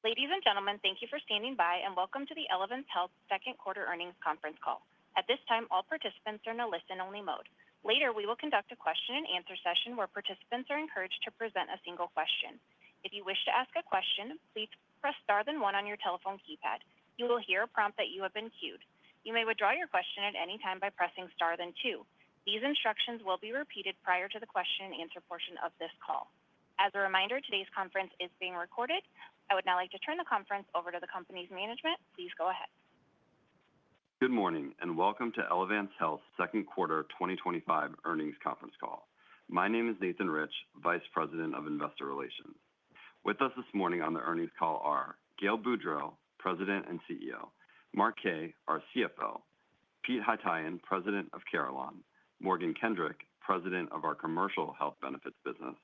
Ladies and gentlemen, thank you for standing by and welcome to the Elevance Health second quarter earnings conference call. At this time, all participants are in a listen-only mode. Later, we will conduct a question and answer session where participants are encouraged to present a single question. If you wish to ask a question, please press star then one on your telephone keypad. You will hear a prompt that you have been queued. You may withdraw your question at any time by pressing star then two. These instructions will be repeated prior to the question and answer portion of this call. As a reminder, today's conference is being recorded. I would now like to turn the conference over to the company's management. Please go ahead. Good morning and welcome to Elevance Health second quarter 2025 earnings conference call. My name is Nathan Rich, Vice President of Investor Relations. With us this morning on the earnings call are Gail Boudreaux, President and CEO, Mark Kaye, our CFO, Pete Haytaian, President of Carelon, Morgan Kendrick, President of our Commercial Health Benefits business,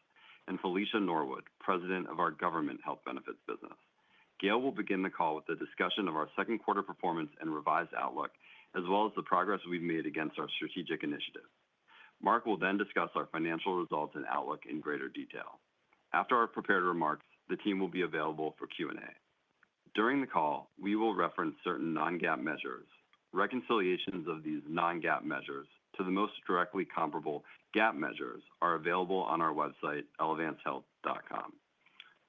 and Felicia Norwood, President of our Government Health Benefits business. Gail will begin the call with a discussion of our second quarter performance and revised outlook, as well as the progress we've made against our strategic initiatives. Mark will then discuss our financial results and outlook in greater detail. After our prepared remarks, the team will be available for Q&A. During the call, we will reference certain non-GAAP measures. Reconciliations of these non-GAAP measures to the most directly comparable GAAP measures are available on our website, elevancehealth.com.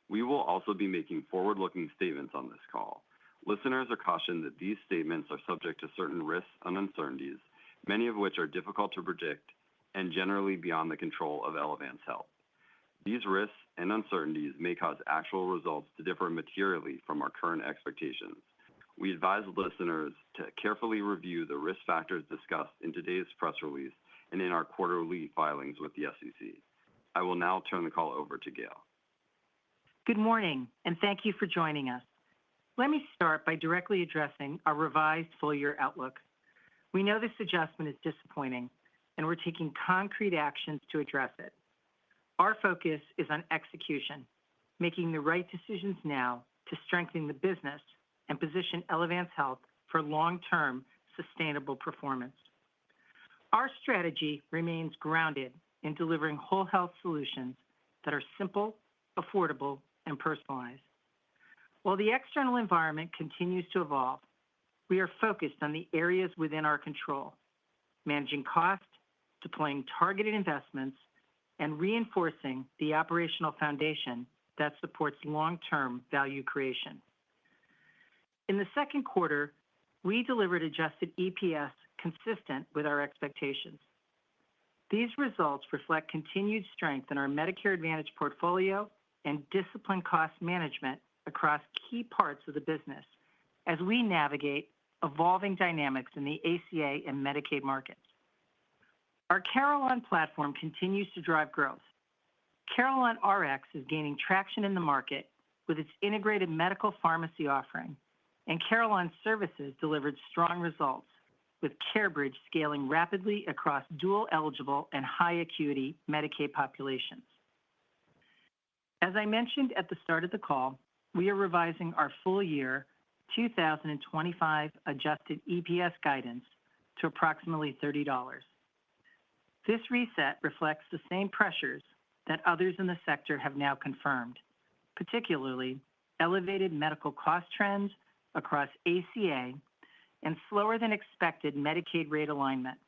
We will also be making forward-looking statements on this call. Listeners are cautioned that these statements are subject to certain risks and uncertainties, many of which are difficult to predict and generally beyond the control of Elevance Health. These risks and uncertainties may cause actual results to differ materially from our current expectations. We advise listeners to carefully review the risk factors discussed in today's press release and in our quarterly filings with the SEC. I will now turn the call over to Gail. Good morning, and thank you for joining us. Let me start by directly addressing our revised full-year outlook. We know this adjustment is disappointing, and we're taking concrete actions to address it. Our focus is on execution, making the right decisions now to strengthen the business and position Elevance Health for long-term sustainable performance. Our strategy remains grounded in delivering whole health solutions that are simple, affordable, and personalized. While the external environment continues to evolve, we are focused on the areas within our control, managing cost, deploying targeted investments, and reinforcing the operational foundation that supports long-term value creation. In the second quarter, we delivered adjusted EPS consistent with our expectations. These results reflect continued strength in our Medicare Advantage portfolio and disciplined cost management across key parts of the business as we navigate evolving dynamics in the ACA and Medicaid markets. Our Carelon platform continues to drive growth. Carelon RX is gaining traction in the market with its integrated medical pharmacy offering, and Carelon Services delivered strong results, with CareBridge scaling rapidly across dual-eligible and high-acuity Medicaid populations. As I mentioned at the start of the call, we are revising our full-year 2025 adjusted EPS guidance to approximately $30. This reset reflects the same pressures that others in the sector have now confirmed, particularly elevated medical cost trends across ACA and slower than expected Medicaid rate alignment.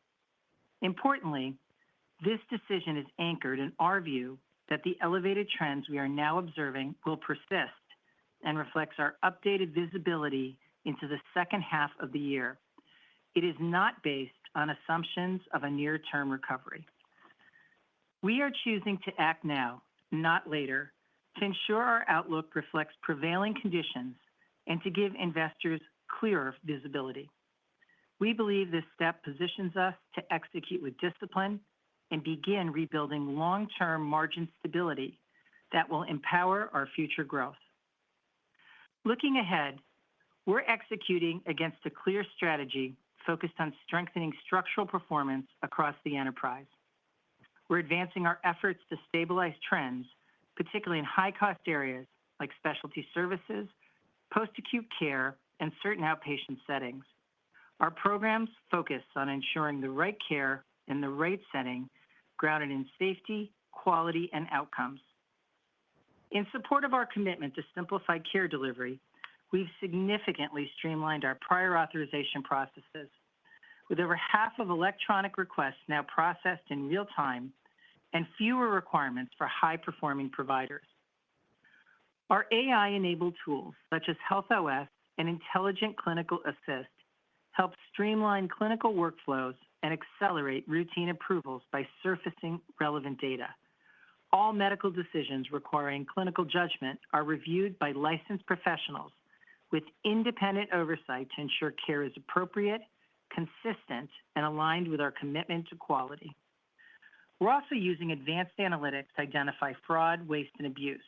Importantly, this decision is anchored in our view that the elevated trends we are now observing will persist and reflects our updated visibility into the second half of the year. It is not based on assumptions of a near-term recovery. We are choosing to act now, not later, to ensure our outlook reflects prevailing conditions and to give investors clearer visibility. We believe this step positions us to execute with discipline and begin rebuilding long-term margin stability that will empower our future growth. Looking ahead, we're executing against a clear strategy focused on strengthening structural performance across the enterprise. We're advancing our efforts to stabilize trends, particularly in high-cost areas like specialty services, post-acute care, and certain outpatient settings. Our programs focus on ensuring the right care in the right setting, grounded in safety, quality, and outcomes. In support of our commitment to simplify care delivery, we've significantly streamlined our prior authorization processes, with over half of electronic requests now processed in real time and fewer requirements for high-performing providers. Our AI-enabled tools, such as HealthOS and Intelligent Clinical Assist, help streamline clinical workflows and accelerate routine approvals by surfacing relevant data. All medical decisions requiring clinical judgment are reviewed by licensed professionals with independent oversight to ensure care is appropriate, consistent, and aligned with our commitment to quality. We're also using advanced analytics to identify fraud, waste, and abuse,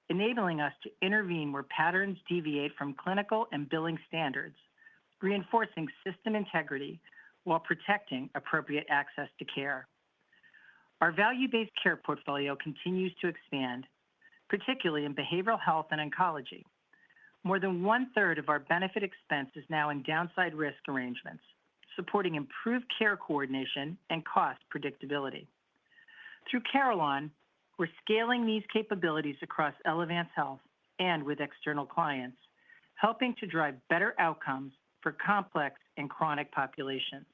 enabling us to intervene where patterns deviate from clinical and billing standards, reinforcing system integrity while protecting appropriate access to care. Our value-based care portfolio continues to expand, particularly in behavioral health and oncology. More than one-third of our benefit expense is now in downside risk arrangements, supporting improved care coordination and cost predictability. Through Carelon, we're scaling these capabilities across Elevance Health and with external clients, helping to drive better outcomes for complex and chronic populations.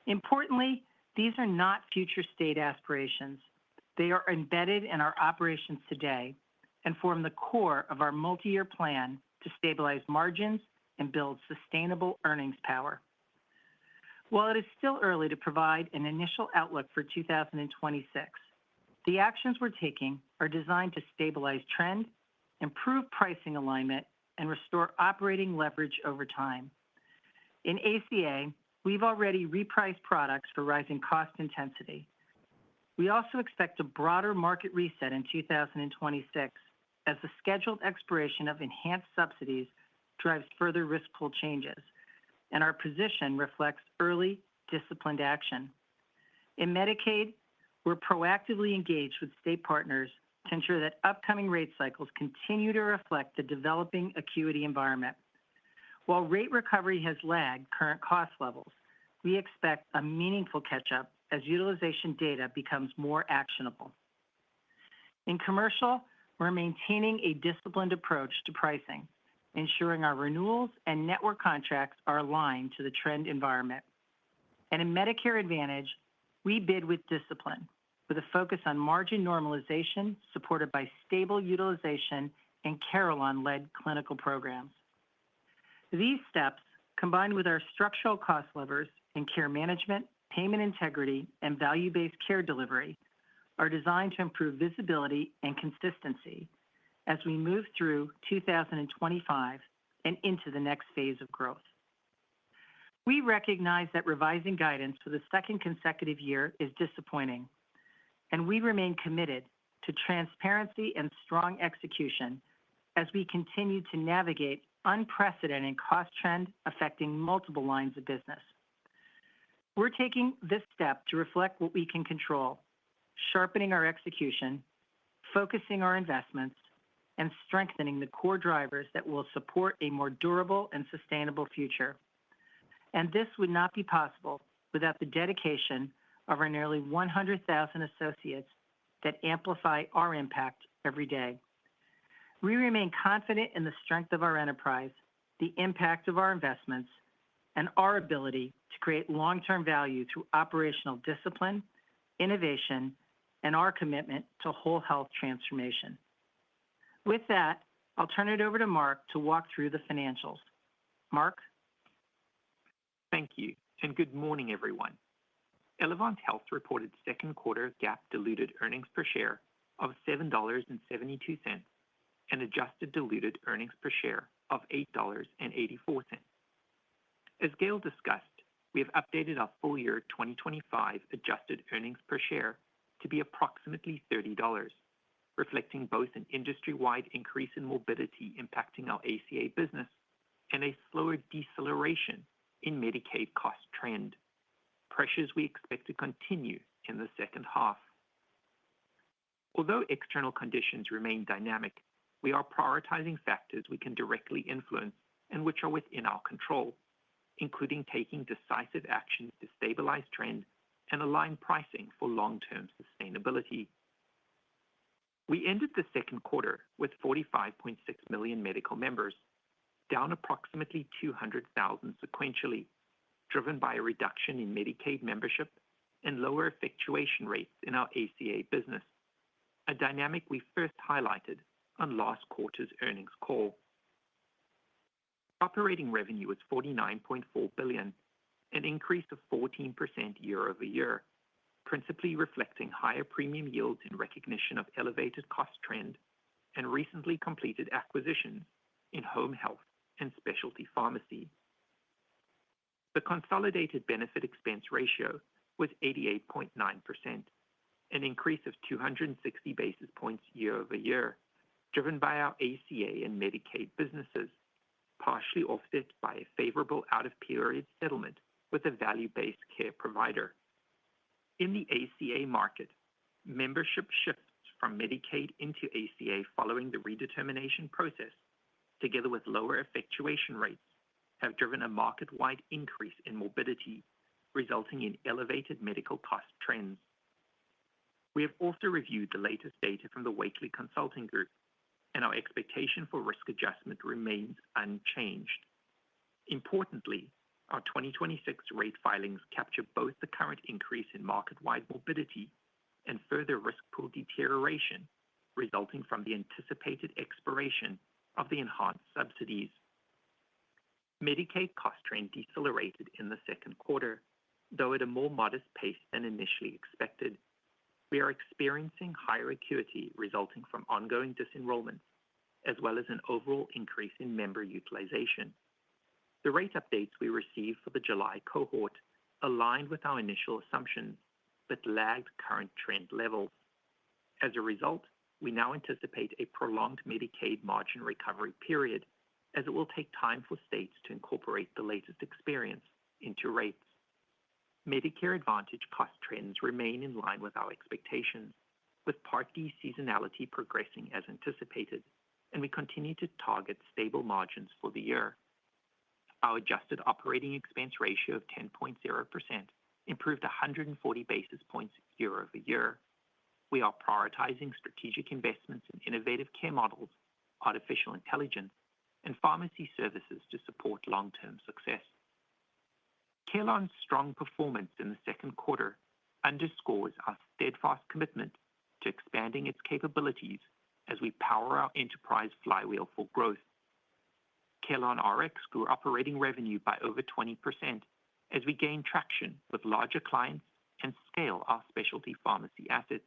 Importantly, these are not future state aspirations. They are embedded in our operations today and form the core of our multi-year plan to stabilize margins and build sustainable earnings power. While it is still early to provide an initial outlook for 2026, the actions we're taking are designed to stabilize trend, improve pricing alignment, and restore operating leverage over time. In ACA, we've already repriced products for rising cost intensity. We also expect a broader market reset in 2026 as the scheduled expiration of enhanced subsidies drives further risk pool changes, and our position reflects early, disciplined action. In Medicaid, we're proactively engaged with state partners to ensure that upcoming rate cycles continue to reflect the developing acuity environment. While rate recovery has lagged current cost levels, we expect a meaningful catch-up as utilization data becomes more actionable. In commercial, we're maintaining a disciplined approach to pricing, ensuring our renewals and network contracts are aligned to the trend environment. And in Medicare Advantage, we bid with discipline, with a focus on margin normalization supported by stable utilization and Carelon-led clinical programs. These steps, combined with our structural cost levers in care management, payment integrity, and value-based care delivery, are designed to improve visibility and consistency as we move through 2025 and into the next phase of growth. We recognize that revising guidance for the second consecutive year is disappointing, and we remain committed to transparency and strong execution as we continue to navigate unprecedented cost trend affecting multiple lines of business. We're taking this step to reflect what we can control, sharpening our execution, focusing our investments, and strengthening the core drivers that will support a more durable and sustainable future. And this would not be possible without the dedication of our nearly 100,000 associates that amplify our impact every day. We remain confident in the strength of our enterprise, the impact of our investments, and our ability to create long-term value through operational discipline, innovation, and our commitment to whole health transformation. With that, I'll turn it over to Mark to walk through the financials. Mark? Thank you, and good morning, everyone. Elevance Health reported second quarter GAAP diluted earnings per share of $7.72 and adjusted diluted earnings per share of $8.84. As Gail discussed, we have updated our full year 2025 adjusted earnings per share to be approximately $30, reflecting both an industry-wide increase in morbidity impacting our ACA business and a slower deceleration in Medicaid cost trend, pressures we expect to continue in the second half. Although external conditions remain dynamic, we are prioritizing factors we can directly influence and which are within our control, including taking decisive actions to stabilize trend and align pricing for long-term sustainability. We ended the second quarter with 45.6 million medical members, down approximately 200,000 sequentially, driven by a reduction in Medicaid membership and lower effectuation rates in our ACA business, a dynamic we first highlighted on last quarter's earnings call. Operating revenue was $49.4 billion, an increase of 14% year over year, principally reflecting higher premium yields in recognition of elevated cost trend and recently completed acquisitions in home health and specialty pharmacy. The consolidated benefit expense ratio was 88.9%, an increase of 260 basis points year over year, driven by our ACA and Medicaid businesses, partially offset by a favorable out-of-period settlement with a value-based care provider. In the ACA market, membership shifts from Medicaid into ACA following the redetermination process, together with lower effectuation rates, have driven a market-wide increase in morbidity, resulting in elevated medical cost trends. We have also reviewed the latest data from the Wakely Consulting Group, and our expectation for risk adjustment remains unchanged. Importantly, our 2026 rate filings capture both the current increase in market-wide morbidity and further risk pool deterioration resulting from the anticipated expiration of the enhanced subsidies. Medicaid cost trend decelerated in the second quarter, though at a more modest pace than initially expected. We are experiencing higher acuity resulting from ongoing disenrollments, as well as an overall increase in member utilization. The rate updates we received for the July cohort aligned with our initial assumptions, but lagged current trend levels. As a result, we now anticipate a prolonged Medicaid margin recovery period, as it will take time for states to incorporate the latest experience into rates. Medicare Advantage cost trends remain in line with our expectations, with Part D seasonality progressing as anticipated, and we continue to target stable margins for the year. Our adjusted operating expense ratio of 10.0% improved 140 basis points year over year. We are prioritizing strategic investments in innovative care models, artificial intelligence, and pharmacy services to support long-term success. Carelon's strong performance in the second quarter underscores our steadfast commitment to expanding its capabilities as we power our enterprise flywheel for growth. Carelon RX grew operating revenue by over 20% as we gain traction with larger clients and scale our specialty pharmacy assets.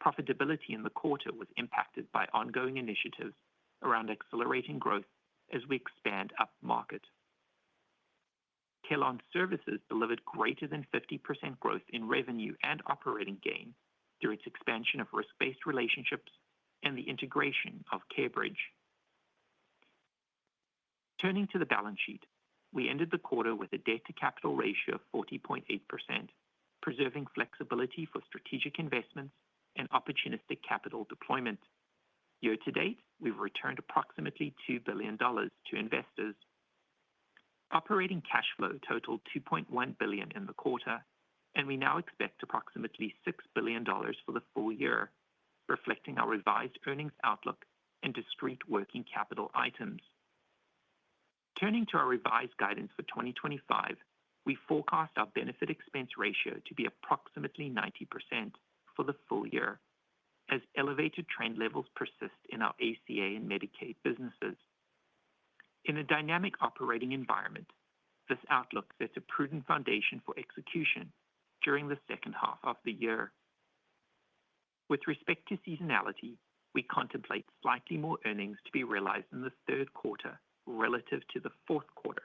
Profitability in the quarter was impacted by ongoing initiatives around accelerating growth as we expand up market. Carelon Services delivered greater than 50% growth in revenue and operating gain through its expansion of risk-based relationships and the integration of CareBridge. Turning to the balance sheet, we ended the quarter with a debt-to-capital ratio of 40.8%, preserving flexibility for strategic investments and opportunistic capital deployment. Year to date, we've returned approximately $2 billion to investors. Operating cash flow totaled $2.1 billion in the quarter, and we now expect approximately $6 billion for the full year, reflecting our revised earnings outlook and discrete working capital items. Turning to our revised guidance for 2025, we forecast our benefit expense ratio to be approximately 90% for the full year, as elevated trend levels persist in our ACA and Medicaid businesses. In a dynamic operating environment, this outlook sets a prudent foundation for execution during the second half of the year. With respect to seasonality, we contemplate slightly more earnings to be realized in the third quarter relative to the fourth quarter.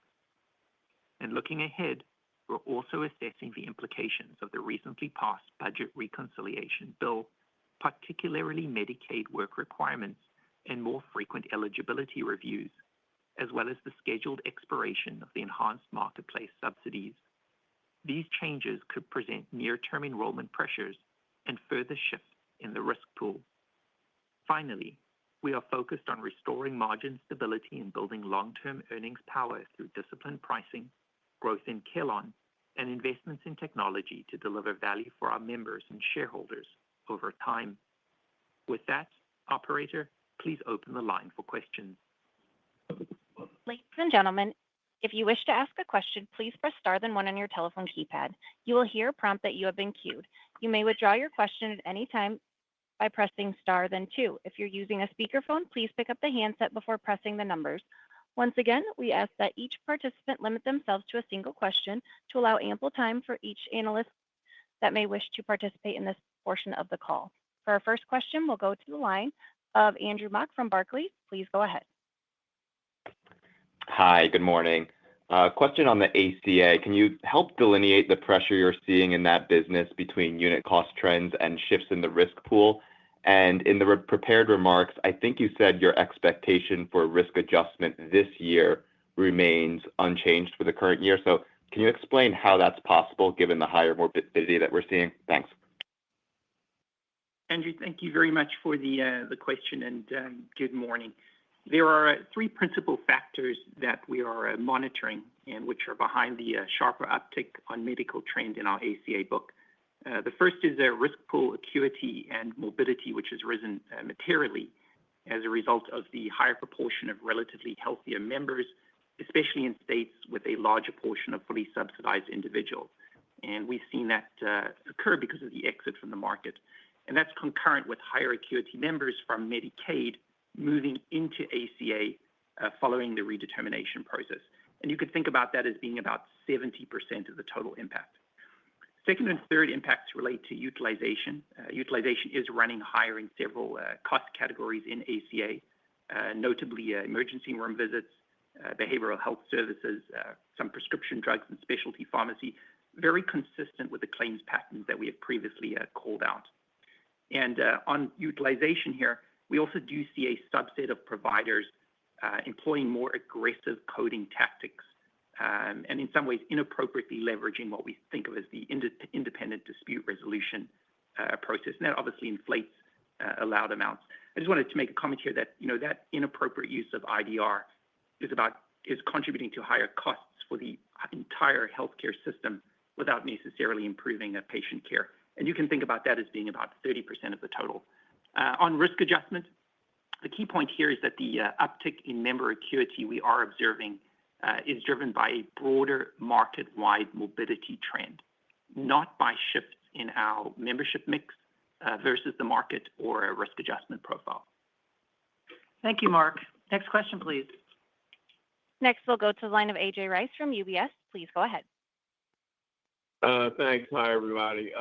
And looking ahead, we're also assessing the implications of the recently passed budget reconciliation bill, particularly Medicaid work requirements and more frequent eligibility reviews, as well as the scheduled expiration of the enhanced marketplace subsidies. These changes could present near-term enrollment pressures and further shifts in the risk pool. Finally, we are focused on restoring margin stability and building long-term earnings power through disciplined pricing, growth in Carelon, and investments in technology to deliver value for our members and shareholders over time. With that, operator, please open the line for questions. Ladies and gentlemen, if you wish to ask a question, please press star then one on your telephone keypad. You will hear a prompt that you have been queued. You may withdraw your question at any time by pressing star then two. If you're using a speakerphone, please pick up the handset before pressing the numbers. Once again, we ask that each participant limit themselves to a single question to allow ample time for each analyst that may wish to participate in this portion of the call. For our first question, we'll go to the line of Andrew Mok from Barclays. Please go ahead. Hi, good morning. Question on the ACA. Can you help delineate the pressure you're seeing in that business between unit cost trends and shifts in the risk pool? And in the prepared remarks, I think you said your expectation for risk adjustment this year remains unchanged for the current year. So can you explain how that's possible given the higher morbidity that we're seeing? Thanks. Andrew, thank you very much for the question and good morning. There are three principal factors that we are monitoring and which are behind the sharper uptick on medical trend in our ACA book. The first is risk pool acuity and morbidity, which has risen materially as a result of the higher proportion of relatively healthier members, especially in states with a larger portion of fully subsidized individuals. And we've seen that occur because of the exit from the market. And that's concurrent with higher acuity members from Medicaid moving into ACA following the redetermination process. And you could think about that as being about 70% of the total impact. Second and third impacts relate to utilization. Utilization is running higher in several cost categories in ACA, notably emergency room visits, behavioral health services, some prescription drugs and specialty pharmacy, very consistent with the claims patterns that we have previously called out. And on utilization here, we also do see a subset of providers employing more aggressive coding tactics and in some ways inappropriately leveraging what we think of as the independent dispute resolution process. And that obviously inflates allowed amounts. I just wanted to make a comment here that, that inappropriate use of IDR is contributing to higher costs for the entire healthcare system without necessarily improving patient care. And you can think about that as being about 30% of the total. On risk adjustment, the key point here is that the uptick in member acuity we are observing is driven by a broader market-wide morbidity trend, not by shifts in our membership mix versus the market or a risk adjustment profile. Thank you, Mark. Next question, please. Next, we'll go to the line of AJ Rice from UBS. Please go ahead. Thanks. Hi, everybody.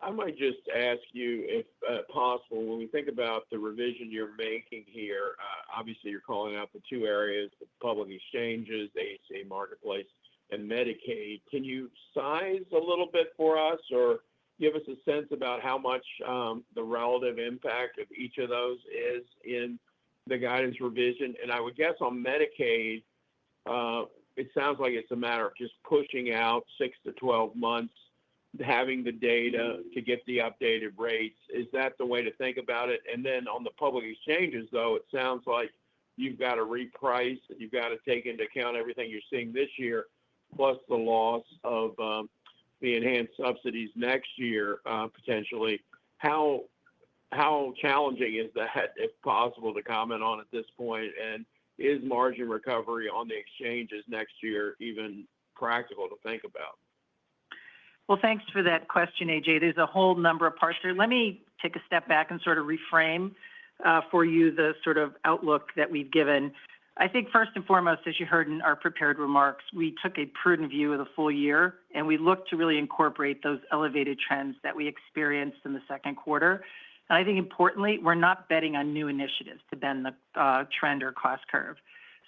I might just ask you, if possible, when we think about the revision you're making here, obviously you're calling out the two areas, the public exchanges, the ACA marketplace, and Medicaid. Can you size a little bit for us or give us a sense about how much the relative impact of each of those is in the guidance revision? And I would guess on Medicaid, it sounds like it's a matter of just pushing out 6 to 12 months, having the data to get the updated rates. Is that the way to think about it? And then on the public exchanges, though, it sounds like you've got to reprice, you've got to take into account everything you're seeing this year, plus the loss of the enhanced subsidies next year, potentially. How challenging is that, if possible, to comment on at this point? And is margin recovery on the exchanges next year even practical to think about? Well, thanks for that question, AJ. There's a whole number of parts there. Let me take a step back and sort of reframe for you the sort of outlook that we've given. I think first and foremost, as you heard in our prepared remarks, we took a prudent view of the full year, and we looked to really incorporate those elevated trends that we experienced in the second quarter. And I think importantly, we're not betting on new initiatives to bend the trend or cost curve.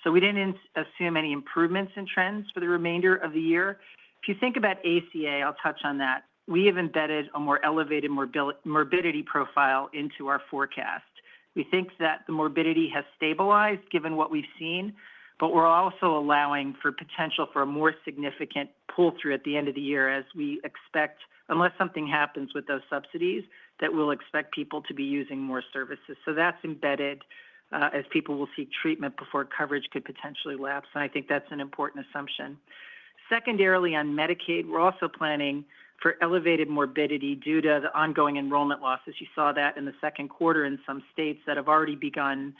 So we didn't assume any improvements in trends for the remainder of the year. If you think about ACA, I'll touch on that. We have embedded a more elevated morbidity profile into our forecast. We think that the morbidity has stabilized given what we've seen, but we're also allowing for potential for a more significant pull-through at the end of the year as we expect, unless something happens with those subsidies, that we'll expect people to be using more services. So that's embedded as people will seek treatment before coverage could potentially lapse, and I think that's an important assumption. Secondarily, on Medicaid, we're also planning for elevated morbidity due to the ongoing enrollment losses. You saw that in the second quarter in some states that have already begun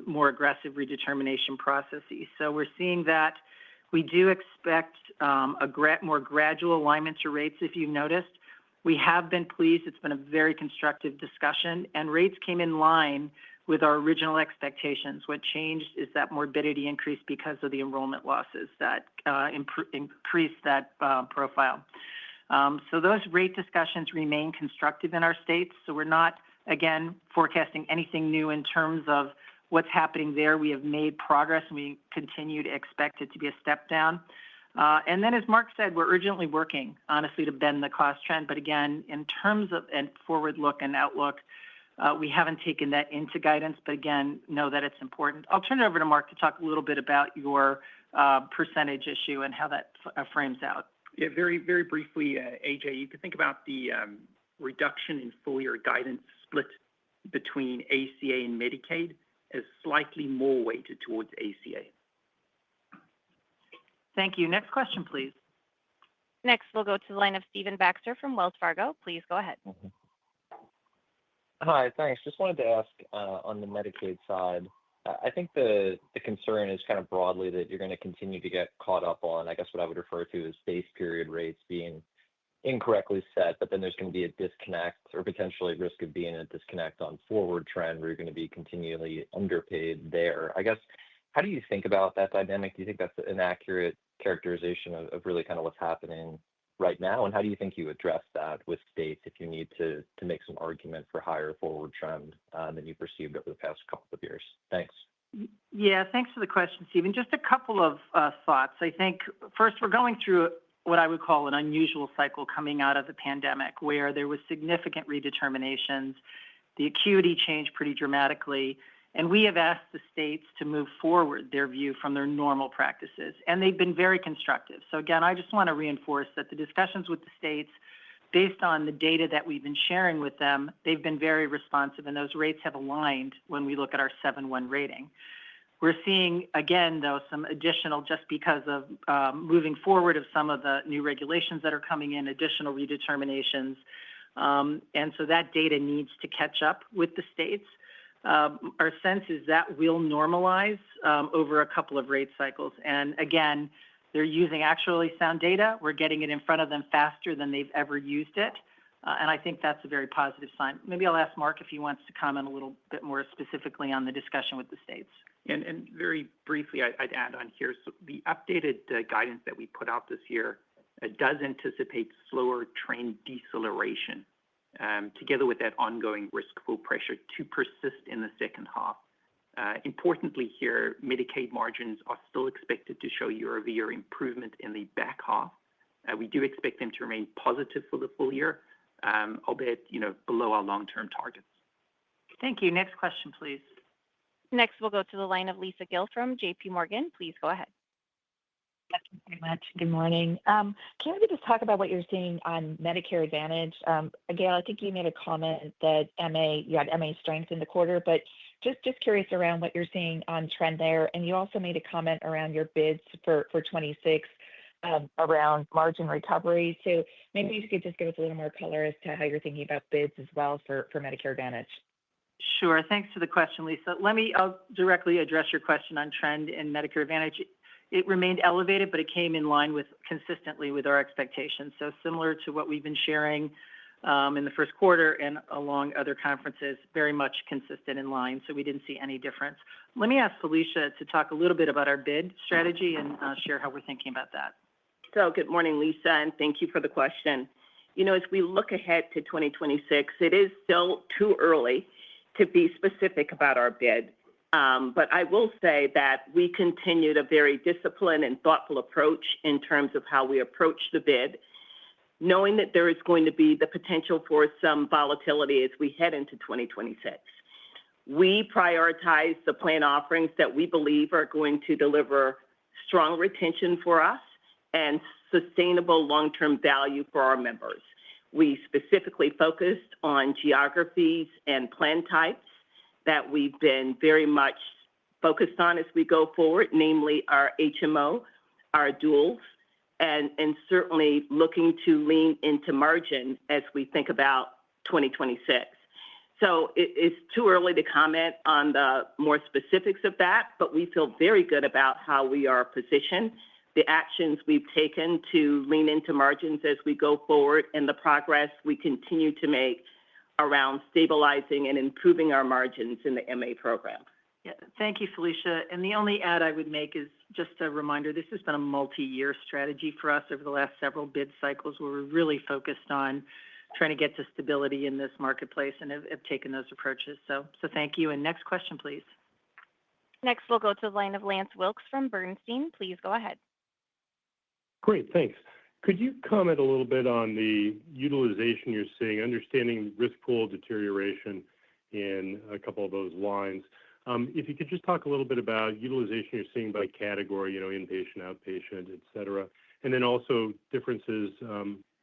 more aggressive redetermination processes. So we're seeing that. We do expect more gradual alignment to rates, if you've noticed. We have been pleased. It's been a very constructive discussion, and rates came in line with our original expectations. What changed is that morbidity increased because of the enrollment losses that increased that profile. So those rate discussions remain constructive in our states. So we're not, again, forecasting anything new in terms of what's happening there. We have made progress, and we continue to expect it to be a step down. And then, as Mark said, we're urgently working, honestly, to bend the cost trend. But again, in terms of forward look and outlook, we haven't taken that into guidance, but again, know that it's important. I'll turn it over to Mark to talk a little bit about your percentage issue and how that frames out. Yeah, very, very briefly, AJ, you could think about the reduction in full year guidance split between ACA and Medicaid as slightly more weighted towards ACA. Thank you. Next question, please. Next, we'll go to the line of Stephen Baxter from Wells Fargo. Please go ahead. Hi, thanks. Just wanted to ask on the Medicaid side, I think the concern is kind of broadly that you're going to continue to get caught up on, I guess what I would refer to as base period rates being incorrectly set, but then there's going to be a disconnect or potentially risk of being a disconnect on forward trend where you're going to be continually underpaid there. I guess, how do you think about that dynamic? Do you think that's an accurate characterization of really kind of what's happening right now? And how do you think you address that with states if you need to make some argument for higher forward trend than you perceived over the past couple of years? Thanks. Yeah, thanks for the question, Stephen. Just a couple of thoughts. I think first, we're going through what I would call an unusual cycle coming out of the pandemic where there was significant redeterminations. The acuity changed pretty dramatically. And we have asked the states to move forward their view from their normal practices. And they've been very constructive. So again, I just want to reinforce that the discussions with the states, based on the data that we've been sharing with them, they've been very responsive, and those rates have aligned when we look at our 7-1 rating. We're seeing, again, though, some additional, just because of moving forward of some of the new regulations that are coming in, additional redeterminations. And so that data needs to catch up with the states. Our sense is that will normalize over a couple of rate cycles. And again, they're using actually sound data. We're getting it in front of them faster than they've ever used it. And I think that's a very positive sign. Maybe I'll ask Mark if he wants to comment a little bit more specifically on the discussion with the states. And very briefly, I'd add on here, so the updated guidance that we put out this year does anticipate slower trend deceleration, together with that ongoing risk pool pressure to persist in the second half. Importantly here, Medicaid margins are still expected to show year-over-year improvement in the back half. We do expect them to remain positive for the full year, albeit below our long-term targets. Thank you. Next question, please. Next, we'll go to the line of Lisa Gill from JP Morgan. Please go ahead. Thank you very much. Good morning. Can you just talk about what you're seeing on Medicare Advantage? Gail, I think you made a comment that you had MA strength in the quarter, but just curious around what you're seeing on trend there. And you also made a comment around your bids for 26 around margin recovery. So maybe you could just give us a little more color as to how you're thinking about bids as well for Medicare Advantage. Sure. Thanks for the question, Lisa. I'll directly address your question on trend in Medicare Advantage. It remained elevated, but it came in line consistently with our expectations. So similar to what we've been sharing in the first quarter and along other conferences, very much consistent in line. So we didn't see any difference. Let me ask Felicia to talk a little bit about our bid strategy and share how we're thinking about that. So good morning, Lisa, and thank you for the question. As we look ahead to 2026, it is still too early to be specific about our bid. But I will say that we continued a very disciplined and thoughtful approach in terms of how we approach the bid, knowing that there is going to be the potential for some volatility as we head into 2026. We prioritize the plan offerings that we believe are going to deliver strong retention for us and sustainable long-term value for our members. We specifically focused on geographies and plan types that we've been very much focused on as we go forward, namely our HMO, our duals, and certainly looking to lean into margin as we think about 2026. So it's too early to comment on the more specifics of that, but we feel very good about how we are positioned, the actions we've taken to lean into margins as we go forward, and the progress we continue to make around stabilizing and improving our margins in the MA program. Yeah, thank you, Felicia. And the only add I would make is just a reminder, this has been a multi-year strategy for us over the last several bid cycles where we're really focused on trying to get to stability in this marketplace and have taken those approaches. So thank you. And next question, please. Next, we'll go to the line of Lance Wilkes from Bernstein. Please go ahead. Great, thanks. Could you comment a little bit on the utilization you're seeing, understanding risk pool deterioration in a couple of those lines? If you could just talk a little bit about utilization you're seeing by category, inpatient, outpatient, et cetera, and then also differences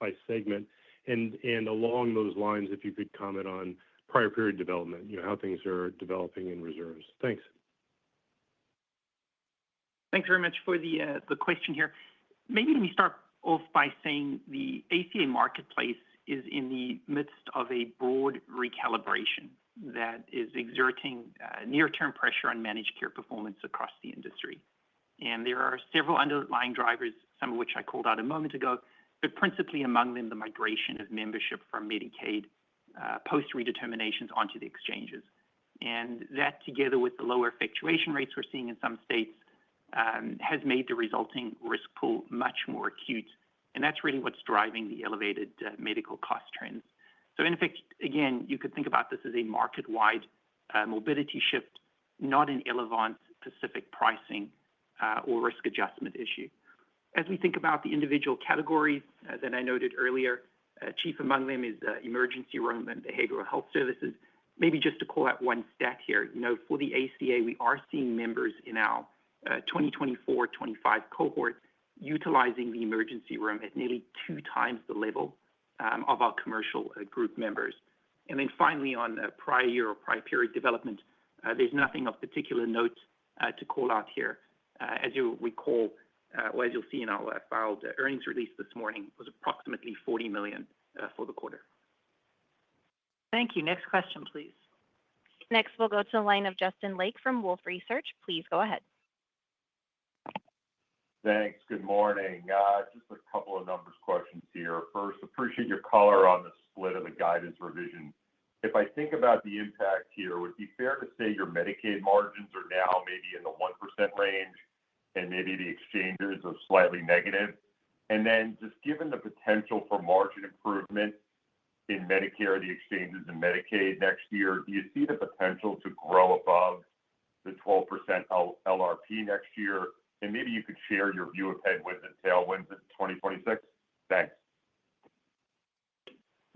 by segment. And along those lines, if you could comment on prior period development, how things are developing in reserves. Thanks. Thanks very much for the question here. Maybe let me start off by saying the ACA marketplace is in the midst of a broad recalibration that is exerting near-term pressure on managed care performance across the industry. And there are several underlying drivers, some of which I called out a moment ago, but principally among them the migration of membership from Medicaid post-redeterminations onto the exchanges. And that, together with the lower effectuation rates we're seeing in some states, has made the resulting risk pool much more acute. And that's really what's driving the elevated medical cost trends. So in effect, again, you could think about this as a market-wide morbidity shift, not an Elevance-specific pricing or risk adjustment issue. As we think about the individual categories that I noted earlier, chief among them is emergency room and behavioral health services. Maybe just to call out one stat here, for the ACA, we are seeing members in our 2024-25 cohort utilizing the emergency room at nearly 2 times the level of our commercial group members. And then finally, on prior year or prior period development, there's nothing of particular note to call out here. As you'll recall, or as you'll see in our filed earnings release this morning, was approximately $40 million for the quarter. Thank you. Next question, please. Next, we'll go to the line of Justin Lake from Wolfe Research. Please go ahead. Thanks. Good morning. Just a couple of numbers questions here. First, appreciate your color on the split of the guidance revision. If I think about the impact here, would it be fair to say your Medicaid margins are now maybe in the 1% range and maybe the exchanges are slightly negative? And then just given the potential for margin improvement in Medicare, the exchanges, and Medicaid next year, do you see the potential to grow above the 12% LRP next year? And maybe you could share your view of headwinds and tailwinds in 2026. Thanks.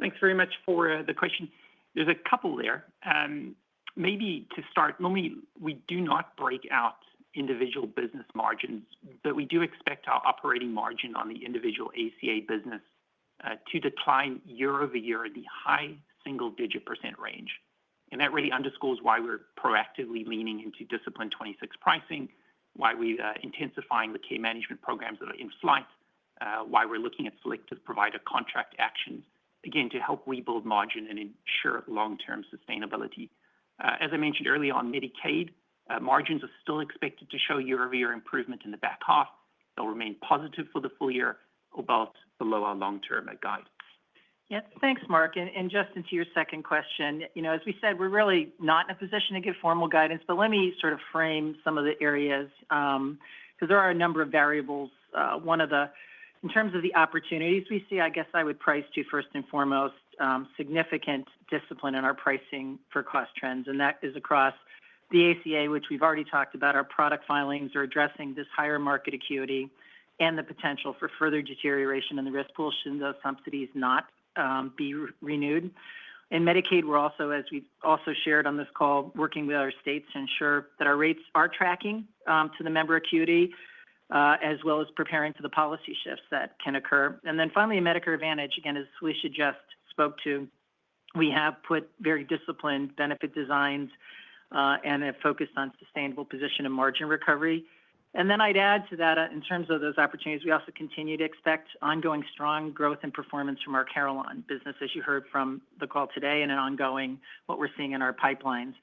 Thanks very much for the question. There's a couple there. Maybe to start, normally we do not break out individual business margins, but we do expect our operating margin on the individual ACA business to decline year over year in the high single-digit % range. And that really underscores why we're proactively leaning into disciplined 26 pricing, why we're intensifying the care management programs that are in flight, why we're looking at selective provider contract actions, again, to help rebuild margin and ensure long-term sustainability. As I mentioned earlier on Medicaid, margins are still expected to show year-over-year improvement in the back half. They'll remain positive for the full year, about below our long-term guide. Yeah, thanks, Mark. And Justin, to your second question, as we said, we're really not in a position to give formal guidance, but let me sort of frame some of the areas because there are a number of variables. In terms of the opportunities we see, I guess I would price to first and foremost significant discipline in our pricing for cost trends, and that is across the ACA, which we've already talked about. Our product filings are addressing this higher market acuity and the potential for further deterioration in the risk pool should those subsidies not be renewed. In Medicaid, we're also, as we've also shared on this call, working with our states to ensure that our rates are tracking to the member acuity, as well as preparing for the policy shifts that can occur. And then finally, in Medicare Advantage, again, as Felicia just spoke to, we have put very disciplined benefit designs and have focused on sustainable position and margin recovery. And then I'd add to that in terms of those opportunities, we also continue to expect ongoing strong growth and performance from our Carelon business, as you heard from the call today, and an ongoing what we're seeing in our pipelines.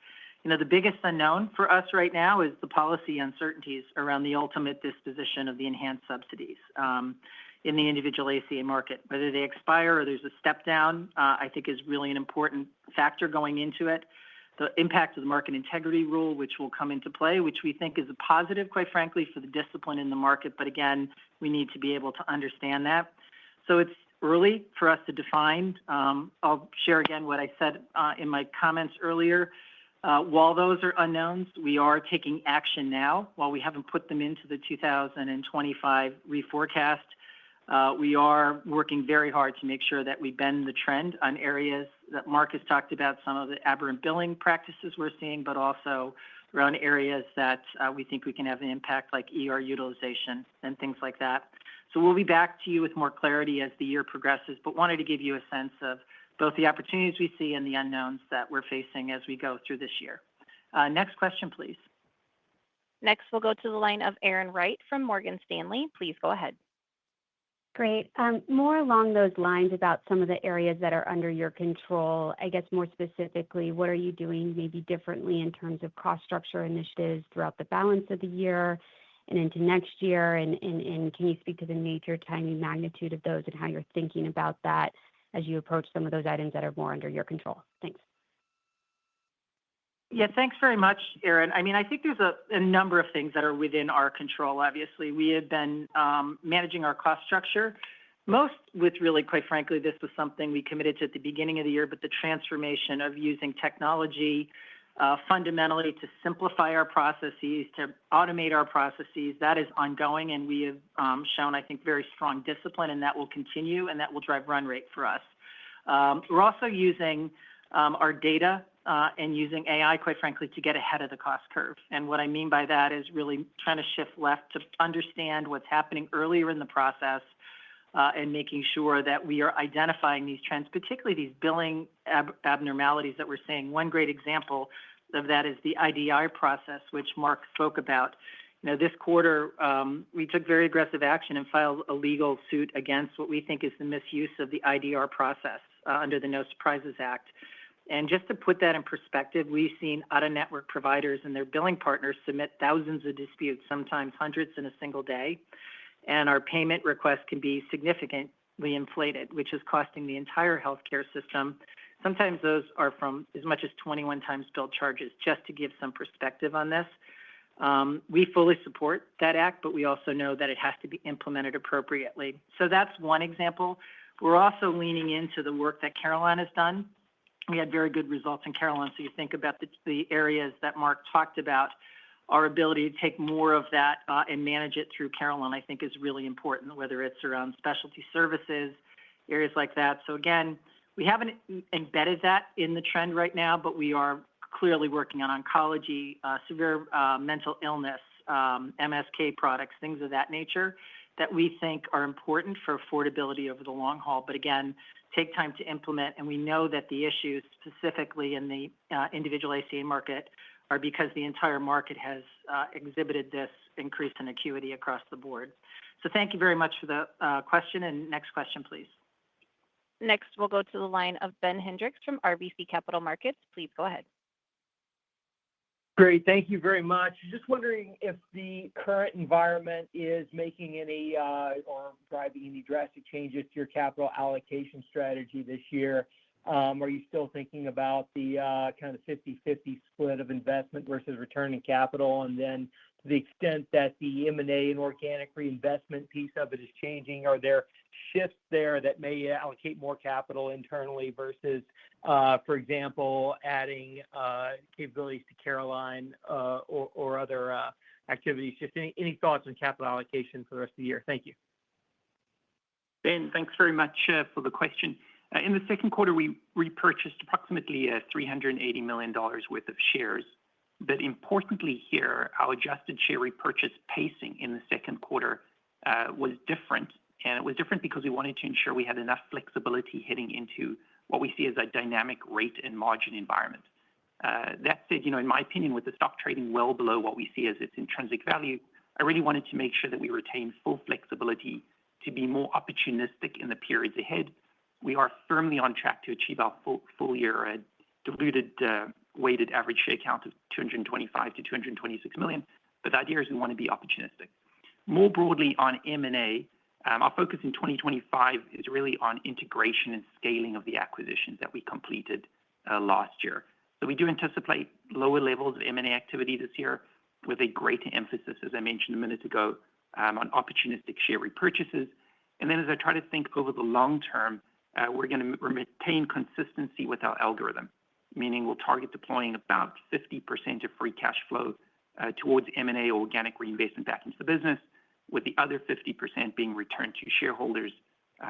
The biggest unknown for us right now is the policy uncertainties around the ultimate disposition of the enhanced subsidies in the individual ACA market. Whether they expire or there's a step down, I think is really an important factor going into it. The impact of the market integrity rule, which will come into play, which we think is a positive, quite frankly, for the discipline in the market. But again, we need to be able to understand that. So it's early for us to define. I'll share again what I said in my comments earlier. While those are unknowns, we are taking action now. While we haven't put them into the 2025 reforecast, we are working very hard to make sure that we bend the trend on areas that Mark has talked about, some of the aberrant billing practices we're seeing, but also around areas that we think we can have an impact, like ER utilization and things like that. So we'll be back to you with more clarity as the year progresses, but wanted to give you a sense of both the opportunities we see and the unknowns that we're facing as we go through this year. Next question, please. Next, we'll go to the line of Erin Wright from Morgan Stanley. Please go ahead. Great. More along those lines about some of the areas that are under your control. I guess more specifically, what are you doing maybe differently in terms of cost structure initiatives throughout the balance of the year and into next year? And can you speak to the nature, timing, magnitude of those and how you're thinking about that as you approach some of those items that are more under your control? Thanks. Yeah, thanks very much, Erin. I mean, I think there's a number of things that are within our control, obviously. We have been managing our cost structure, most with really, quite frankly, this was something we committed to at the beginning of the year, but the transformation of using technology fundamentally to simplify our processes, to automate our processes, that is ongoing, and we have shown, I think, very strong discipline, and that will continue, and that will drive run rate for us. We're also using our data and using AI, quite frankly, to get ahead of the cost curve. And what I mean by that is really trying to shift left to understand what's happening earlier in the process and making sure that we are identifying these trends, particularly these billing abnormalities that we're seeing. One great example of that is the IDR process, which Mark spoke about. This quarter, we took very aggressive action and filed a legal suit against what we think is the misuse of the IDR process under the No Surprises Act. And just to put that in perspective, we've seen out-of-network providers and their billing partners submit thousands of disputes, sometimes hundreds in a single day. And our payment requests can be significantly inflated, which is costing the entire healthcare system. Sometimes those are from as much as 21 times billed charges, just to give some perspective on this. We fully support that act, but we also know that it has to be implemented appropriately. So that's one example. We're also leaning into the work that Carelon has done. We had very good results in Carelon. So you think about the areas that Mark talked about, our ability to take more of that and manage it through Carelon, I think is really important, whether it's around specialty services, areas like that. So again, we haven't embedded that in the trend right now, but we are clearly working on oncology, severe mental illness, MSK products, things of that nature that we think are important for affordability over the long haul. But again, take time to implement. And we know that the issues specifically in the individual ACA market are because the entire market has exhibited this increase in acuity across the board. So thank you very much for the question. And next question, please. Next, we'll go to the line of Ben Hendricks from RBC Capital Markets. Please go ahead. Great. Thank you very much. Just wondering if the current environment is making any or driving any drastic changes to your capital allocation strategy this year. Are you still thinking about the kind of 50-50 split of investment versus returning capital? And then to the extent that the M&A and organic reinvestment piece of it is changing, are there shifts there that may allocate more capital internally versus, for example, adding capabilities to Carelon or other activities? Just any thoughts on capital allocation for the rest of the year? Thank you. Ben, thanks very much for the question. In the second quarter, we repurchased approximately $380 million worth of shares. But importantly here, our adjusted share repurchase pacing in the second quarter was different. And it was different because we wanted to ensure we had enough flexibility heading into what we see as a dynamic rate and margin environment. That said, in my opinion, with the stock trading well below what we see as its intrinsic value, I really wanted to make sure that we retain full flexibility to be more opportunistic in the periods ahead. We are firmly on track to achieve our full year diluted weighted average share count of 225 to 226 million. But the idea is we want to be opportunistic. More broadly on M&A, our focus in 2025 is really on integration and scaling of the acquisitions that we completed last year. So we do anticipate lower levels of M&A activity this year with a greater emphasis, as I mentioned a minute ago, on opportunistic share repurchases. And then as I try to think over the long term, we're going to retain consistency with our algorithm, meaning we'll target deploying about 50% of free cash flow towards M&A or organic reinvestment back into the business, with the other 50% being returned to shareholders,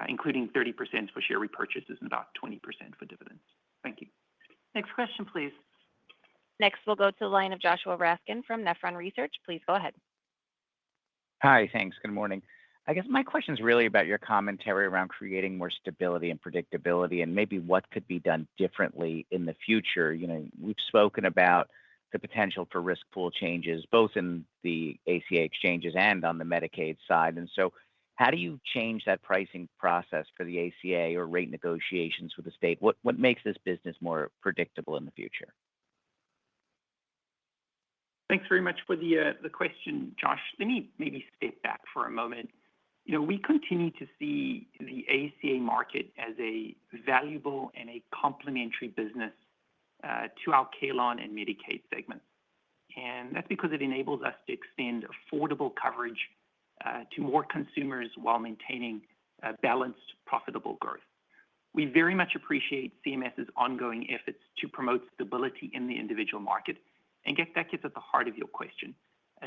including 30% for share repurchases and about 20% for dividends. Thank you. Next question, please. Next, we'll go to the line of Joshua Raskin from Nephron Research. Please go ahead. Hi, thanks. Good morning. I guess my question is really about your commentary around creating more stability and predictability and maybe what could be done differently in the future. We've spoken about the potential for risk pool changes, both in the ACA exchanges and on the Medicaid side. And so how do you change that pricing process for the ACA or rate negotiations with the state? What makes this business more predictable in the future? Thanks very much for the question, Josh. Let me maybe step back for a moment. We continue to see the ACA market as a valuable and a complementary business to our Carelon and Medicaid segments. And that's because it enables us to extend affordable coverage to more consumers while maintaining balanced, profitable growth. We very much appreciate CMS's ongoing efforts to promote stability in the individual market, and that gets at the heart of your question.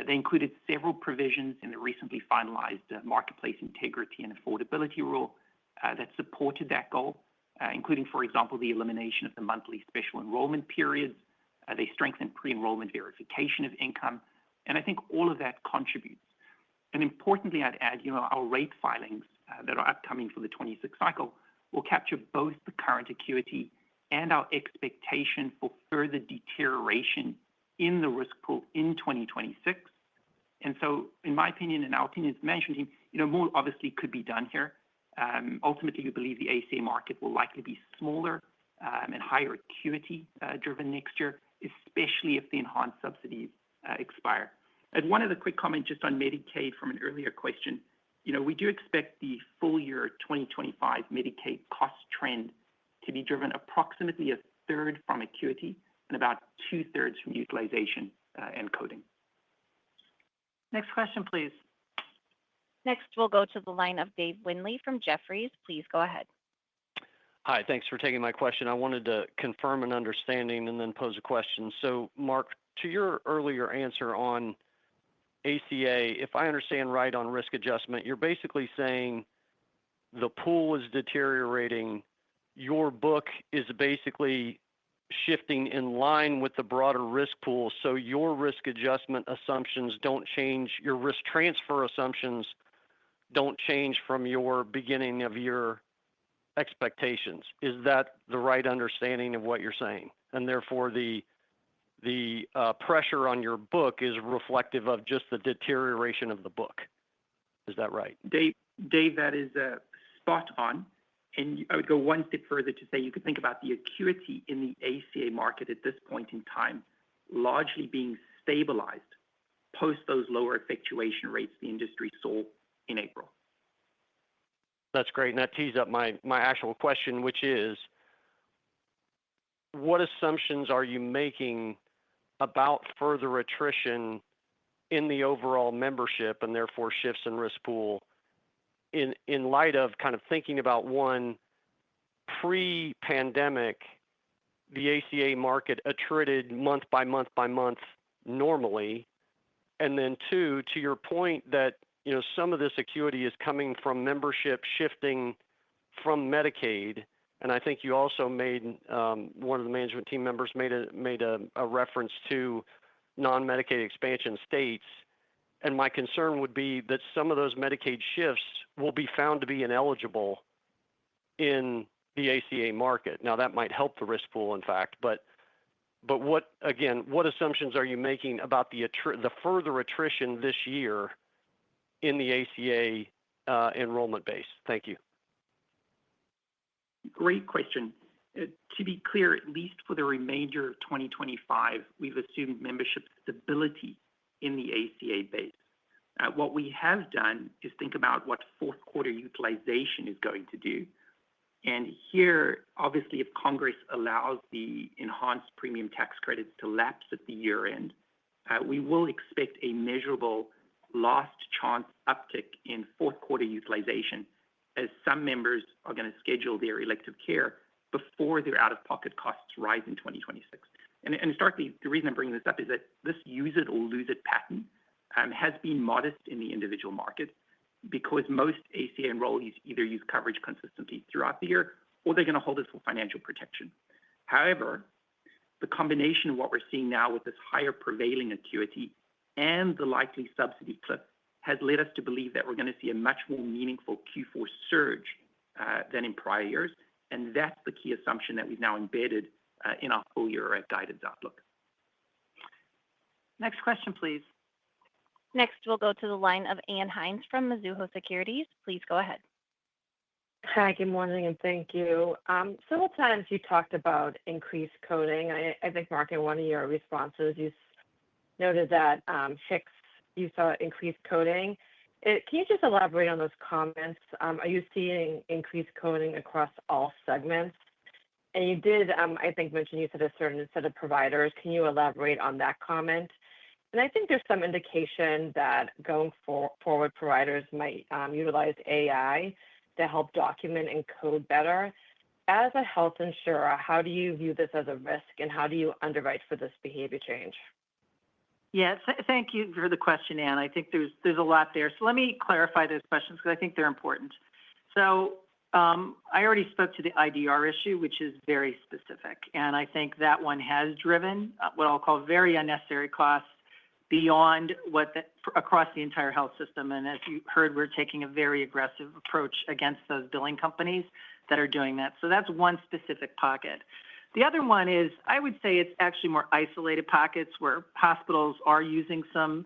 They included several provisions in the recently finalized Marketplace Integrity and Affordability Rule that supported that goal, including, for example, the elimination of the monthly special enrollment periods. They strengthened pre-enrollment verification of income, and I think all of that contributes. And importantly, I'd add, our rate filings that are upcoming for the 26 cycle will capture both the current acuity and our expectation for further deterioration in the risk pool in 2026. And so, in my opinion and our opinion as the management team, more obviously could be done here. Ultimately, we believe the ACA market will likely be smaller and higher acuity driven next year, especially if the enhanced subsidies expire. And one other quick comment just on Medicaid from an earlier question. We do expect the full year 2025 Medicaid cost trend to be driven approximately a third from acuity and about 2/3 from utilization and coding. Next question, please. Next, we'll go to the line of Dave Windley from Jefferies. Please go ahead. Hi, thanks for taking my question. I wanted to confirm an understanding and then pose a question. So, Mark, to your earlier answer on ACA, if I understand right on risk adjustment, you're basically saying the pool is deteriorating. Your book is basically shifting in line with the broader risk pool. So your risk adjustment assumptions don't change. Your risk transfer assumptions don't change from your beginning of year expectations. Is that the right understanding of what you're saying? And therefore, the pressure on your book is reflective of just the deterioration of the book. Is that right? Dave, that is spot on. And I would go one step further to say you could think about the acuity in the ACA market at this point in time largely being stabilized post those lower effectuation rates the industry saw in April. That's great. And that tees up my actual question, which is, what assumptions are you making about further attrition in the overall membership and therefore shifts in risk pool in light of kind of thinking about, one, pre-pandemic, the ACA market attrited month by month by month normally, and then two, to your point that some of this acuity is coming from membership shifting from Medicaid, and I think you also made one of the management team members made a reference to non-Medicaid expansion states. And my concern would be that some of those Medicaid shifts will be found to be ineligible in the ACA market. Now, that might help the risk pool, in fact, but But what assumptions are you making about the further attrition this year in the ACA enrollment base? Thank you. Great question. To be clear, at least for the remainder of 2025, we've assumed membership stability in the ACA base. What we have done is think about what fourth quarter utilization is going to do. And here, obviously, if Congress allows the enhanced premium tax credits to lapse at the year end, we will expect a measurable last chance uptick in fourth quarter utilization as some members are going to schedule their elective care before their out-of-pocket costs rise in 2026. And historically, the reason I'm bringing this up is that this use it or lose it pattern has been modest in the individual market because most ACA enrollees either use coverage consistently throughout the year or they're going to hold it for financial protection. However, the combination of what we're seeing now with this higher prevailing acuity and the likely subsidy cliff has led us to believe that we're going to see a much more meaningful Q4 surge than in prior years. And that's the key assumption that we've now embedded in our full year guidance outlook. Next question, please. Next, we'll go to the line of Ann Hynes from Mizuho Securities. Please go ahead. Hi, good morning, and thank you. Several times you talked about increased coding. I think, Mark, in one of your responses, you noted that HIX, you saw increased coding. Can you just elaborate on those comments? Are you seeing increased coding across all segments? And you did, I think, mention you said a certain set of providers. Can you elaborate on that comment? And I think there's some indication that going forward, providers might utilize AI to help document and code better. As a health insurer, how do you view this as a risk, and how do you underwrite for this behavior change? Yeah, thank you for the question, Ann. I think there's a lot there. So let me clarify those questions because I think they're important. So I already spoke to the IDR issue, which is very specific. And I think that one has driven what I'll call very unnecessary costs beyond across the entire health system. And as you heard, we're taking a very aggressive approach against those billing companies that are doing that. So that's one specific pocket. The other one is, I would say it's actually more isolated pockets where hospitals are using some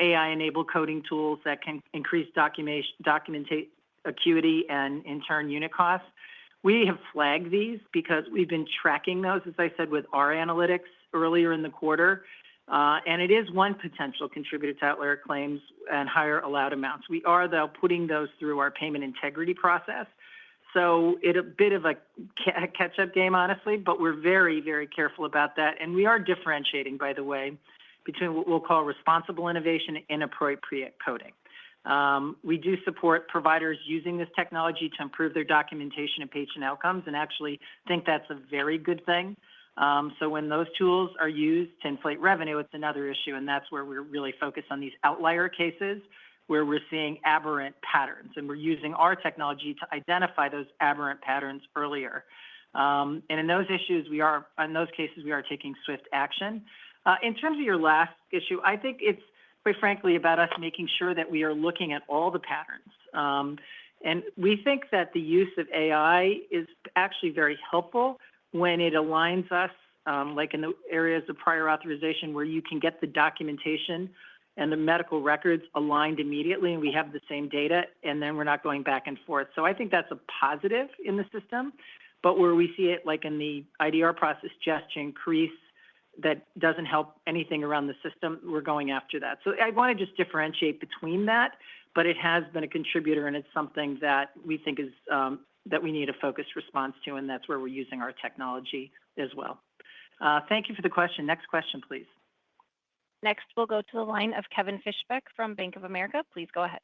AI-enabled coding tools that can increase documentation acuity and, in turn, unit costs. We have flagged these because we've been tracking those, as I said, with our analytics earlier in the quarter. And it is one potential contributor to outlier claims and higher allowed amounts. We are, though, putting those through our payment integrity process. So it's a bit of a catch-up game, honestly, but we're very, very careful about that. And we are differentiating, by the way, between what we'll call responsible innovation and inappropriate coding. We do support providers using this technology to improve their documentation and patient outcomes, and actually think that's a very good thing. So when those tools are used to inflate revenue, it's another issue, and that's where we're really focused on these outlier cases where we're seeing aberrant patterns, and we're using our technology to identify those aberrant patterns earlier. And in those cases, we are taking swift action. In terms of your last issue, I think it's, quite frankly, about us making sure that we are looking at all the patterns. And we think that the use of AI is actually very helpful when it aligns us, like in the areas of prior authorization where you can get the documentation and the medical records aligned immediately, and we have the same data, and then we're not going back and forth. So I think that's a positive in the system. But where we see it, like in the IDR process, just to increase that doesn't help anything around the system, we're going after that. So I want to just differentiate between that, but it has been a contributor, and it's something that we think is that we need a focused response to, and that's where we're using our technology as well. Thank you for the question. Next question, please. Next, we'll go to the line of Kevin Fischbeck from Bank of America. Please go ahead.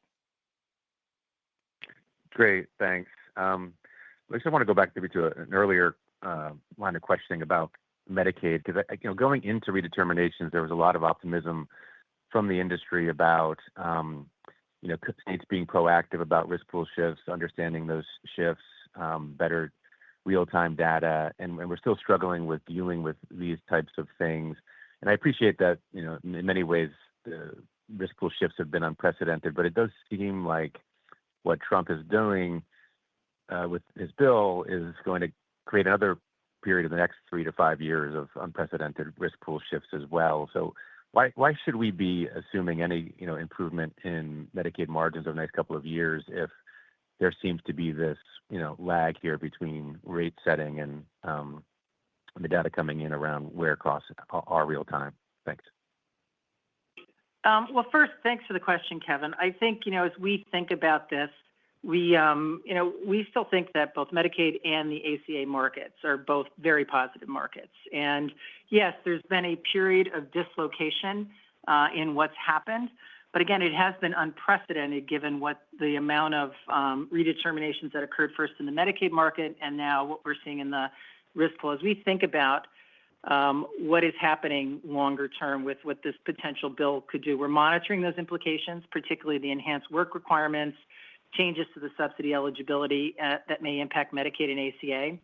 Great, thanks. I just want to go back maybe to an earlier line of questioning about Medicaid, because going into redeterminations, there was a lot of optimism from the industry about states being proactive about risk pool shifts, understanding those shifts, better real-time data, and we're still struggling with dealing with these types of things. And I appreciate that, in many ways, the risk pool shifts have been unprecedented, but it does seem like what Trump is doing with his bill is going to create another period of the next 3 to 5 years of unprecedented risk pool shifts as well. So why should we be assuming any improvement in Medicaid margins over the next couple of years if there seems to be this lag here between rate setting and the data coming in around where costs are real time? Thanks. Well, first, thanks for the question, Kevin. I think, as we think about this, we still think that both Medicaid and the ACA markets are both very positive markets. And yes, there's been a period of dislocation in what's happened. But again, it has been unprecedented given what the amount of redeterminations that occurred first in the Medicaid market and now what we're seeing in the risk pool. As we think about what is happening longer term with what this potential bill could do, we're monitoring those implications, particularly the enhanced work requirements, changes to the subsidy eligibility that may impact Medicaid and ACA.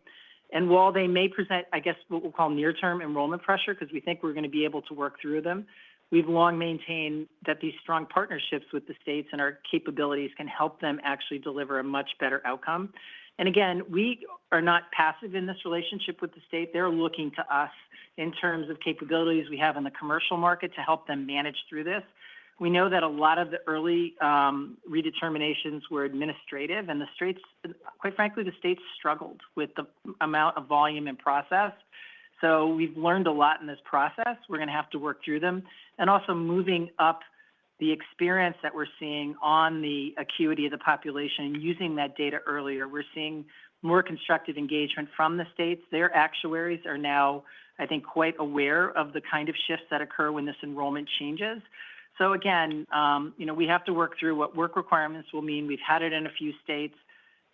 And while they may present, I guess, what we'll call near-term enrollment pressure, because we think we're going to be able to work through them, we've long maintained that these strong partnerships with the states and our capabilities can help them actually deliver a much better outcome. And again, we are not passive in this relationship with the state. They're looking to us in terms of capabilities we have in the commercial market to help them manage through this. We know that a lot of the early redeterminations were administrative, and the states, quite frankly, the states struggled with the amount of volume and process. So we've learned a lot in this process. We're going to have to work through them. And also moving up the experience that we're seeing on the acuity of the population and using that data earlier. We're seeing more constructive engagement from the states. Their actuaries are now, I think, quite aware of the kind of shifts that occur when this enrollment changes. So again, we have to work through what work requirements will mean. We've had it in a few states.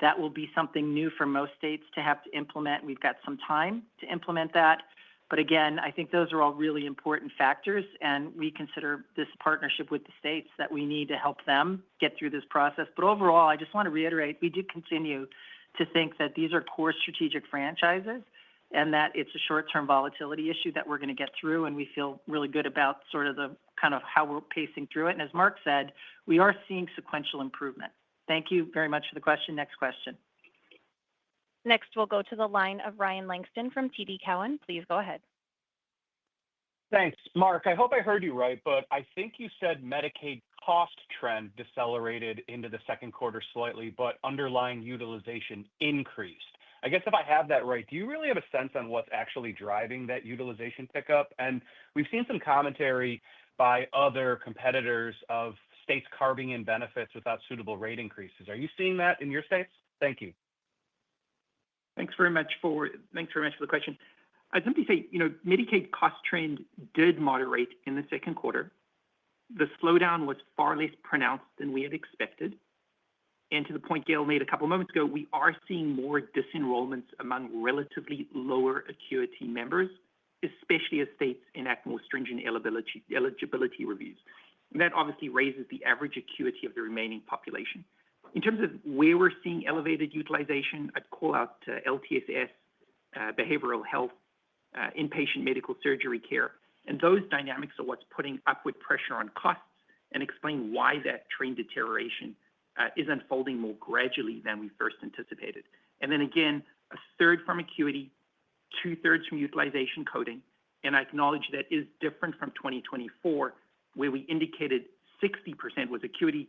That will be something new for most states to have to implement. We've got some time to implement that. But again, I think those are all really important factors, and we consider this partnership with the states that we need to help them get through this process. But overall, I just want to reiterate, we do continue to think that these are core strategic franchises and that it's a short-term volatility issue that we're going to get through, and we feel really good about sort of the kind of how we're pacing through it. And as Mark said, we are seeing sequential improvement. Thank you very much for the question. Next question. Next, we'll go to the line of Ryan Langston from TD Cowen. Please go ahead. Thanks. Mark, I hope I heard you right, but I think you said Medicaid cost trend decelerated into the second quarter slightly, but underlying utilization increased. I guess if I have that right, do you really have a sense on what's actually driving that utilization pickup? And we've seen some commentary by other competitors of states carving in benefits without suitable rate increases. Are you seeing that in your states? Thank you. Thanks very much for the question. I'd simply say, Medicaid cost trend did moderate in the second quarter. The slowdown was far less pronounced than we had expected. And to the point Gail made a couple of moments ago, we are seeing more disenrollments among relatively lower acuity members, especially as states enact more stringent eligibility reviews. And that obviously raises the average acuity of the remaining population. In terms of where we're seeing elevated utilization, I'd call out LTSS, behavioral health, inpatient medical surgery care. And those dynamics are what's putting upward pressure on costs and explain why that trend deterioration is unfolding more gradually than we first anticipated. And then again, a third from acuity, 2/3 from utilization coding. And I acknowledge that is different from 2024, where we indicated 60% was acuity,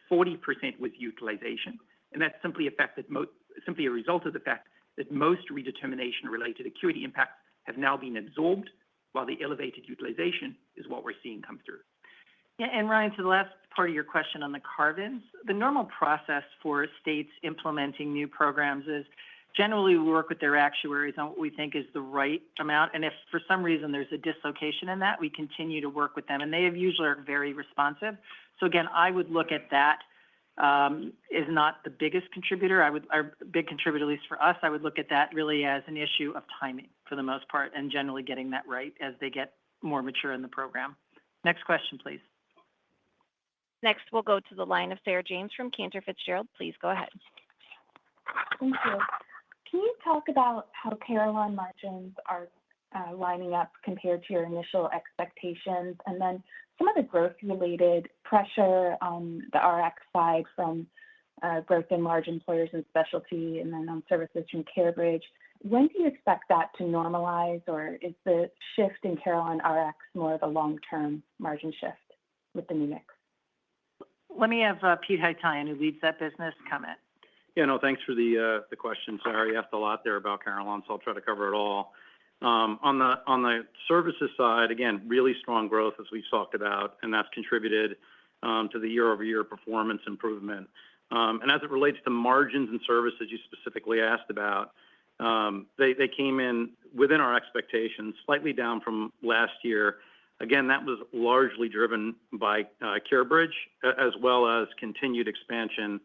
40% was utilization. And that's simply a result of the fact that most redetermination-related acuity impacts have now been absorbed, while the elevated utilization is what we're seeing come through. Yeah, and Ryan, to the last part of your question on the carve-ins, the normal process for states implementing new programs is generally we work with their actuaries on what we think is the right amount. And if for some reason there's a dislocation in that, we continue to work with them. And they usually are very responsive. So again, I would look at that is not the biggest contributor. Our big contributor, at least for us, I would look at that really as an issue of timing for the most part and generally getting that right as they get more mature in the program. Next question, please. Next, we'll go to the line of Sarah James from Cantor Fitzgerald. Please go ahead. Thank you. Can you talk about how Carelon margins are lining up compared to your initial expectations? And then some of the growth-related pressure on the RX side from growth in large employers and specialty, and then on services from CareBridge. When do you expect that to normalize, or is the shift in Carelon RX more of a long-term margin shift with the new mix? Let me have Pete Haytaian, who leads that business, comment. Yeah, no, thanks for the question, Sarah. You asked a lot there about Carelon, so I'll try to cover it all. On the services side, again, really strong growth, as we've talked about, and that's contributed to the year-over-year performance improvement. And as it relates to margins and services you specifically asked about, they came in within our expectations, slightly down from last year. Again, that was largely driven by CareBridge, as well as continued expansion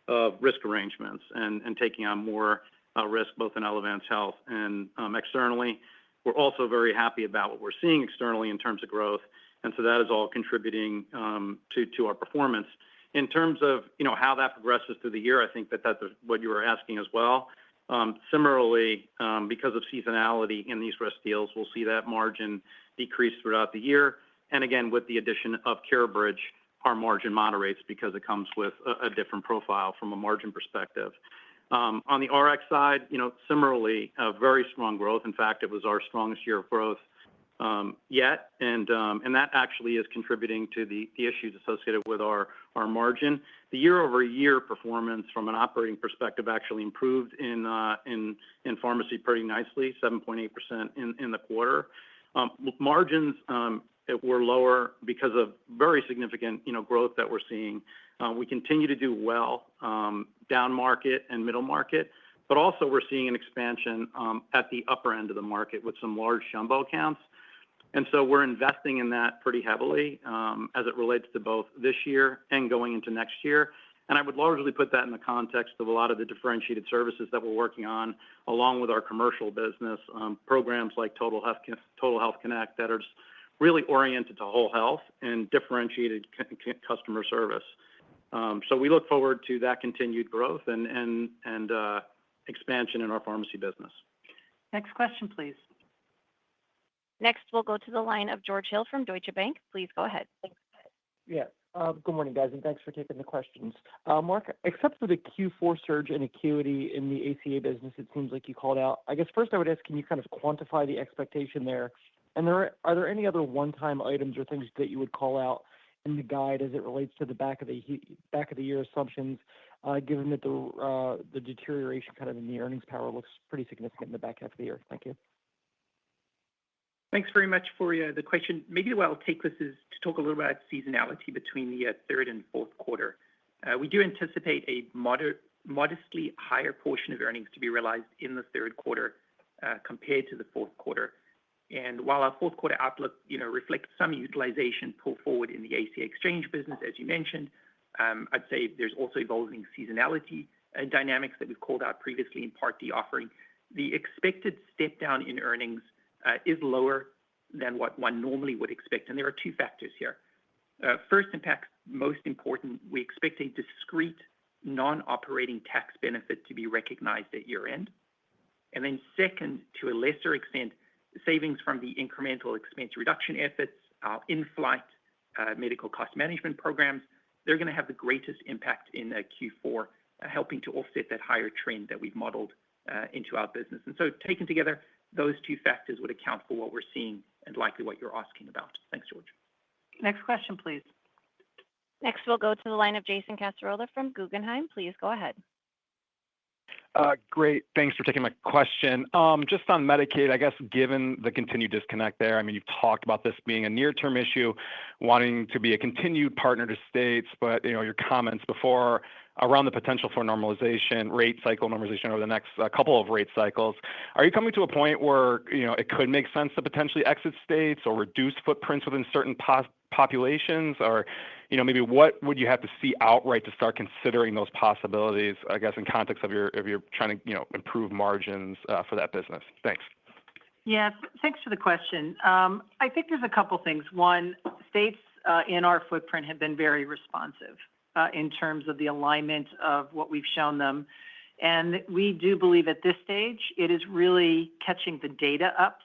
of risk arrangements and taking on more risk, both in Elevance Health and externally. We're also very happy about what we're seeing externally in terms of growth, and so that is all contributing to our performance. In terms of how that progresses through the year, I think that's what you were asking as well. Similarly, because of seasonality in these risk deals, we'll see that margin decrease throughout the year. And again, with the addition of CareBridge, our margin moderates because it comes with a different profile from a margin perspective. On the RX side, similarly, very strong growth. In fact, it was our strongest year of growth yet, and that actually is contributing to the issues associated with our margin. The year-over-year performance from an operating perspective actually improved in pharmacy pretty nicely, 7.8% in the quarter. Margins were lower because of very significant growth that we're seeing. We continue to do well down market and middle market, but also we're seeing an expansion at the upper end of the market with some large jumbo accounts. And so we're investing in that pretty heavily as it relates to both this year and going into next year. And I would largely put that in the context of a lot of the differentiated services that we're working on, along with our commercial business, programs like Total Health Connect that are really oriented to whole health and differentiated customer service. So we look forward to that continued growth and expansion in our pharmacy business. Next question, please. Next, we'll go to the line of George Hill from Deutsche Bank. Please go ahead. Yeah. Good morning, guys, and thanks for taking the questions. Mark, except for the Q4 surge in acuity in the ACA business, it seems like you called out. I guess first I would ask, can you kind of quantify the expectation there? And are there any other one-time items or things that you would call out in the guide as it relates to the back of the year assumptions, given that the deterioration kind of in the earnings power looks pretty significant in the back half of the year? Thank you. Thanks very much for the question. Maybe the way I'll take this is to talk a little about seasonality between the third and fourth quarter. We do anticipate a modestly higher portion of earnings to be realized in the third quarter compared to the fourth quarter. And while our fourth quarter outlook reflects some utilization pull forward in the ACA exchange business, as you mentioned, I'd say there's also evolving seasonality dynamics that we've called out previously in Part D offering. The expected step down in earnings is lower than what one normally would expect. And there are two factors here. First, and perhaps most important, we expect a discrete non-operating tax benefit to be recognized at year end. And then second, to a lesser extent, savings from the incremental expense reduction efforts, our in-flight medical cost management programs, they're going to have the greatest impact in Q4, helping to offset that higher trend that we've modeled into our business. And so taken together, those two factors would account for what we're seeing and likely what you're asking about. Thanks, George. Next question, please. Next, we'll go to the line of Jason Cassorla from Guggenheim. Please go ahead. Great. Thanks for taking my question. Just on Medicaid, I guess, given the continued disconnect there, I mean, you've talked about this being a near-term issue, wanting to be a continued partner to states, but your comments before around the potential for normalization, rate cycle normalization over the next couple of rate cycles. Are you coming to a point where it could make sense to potentially exit states or reduce footprints within certain populations, or maybe what would you have to see outright to start considering those possibilities? I guess in context of your trying to improve margins for that business. Thanks. Yeah, thanks for the question. I think there's a couple things. One, states in our footprint have been very responsive in terms of the alignment of what we've shown them. And we do believe at this stage, it is really catching the data up.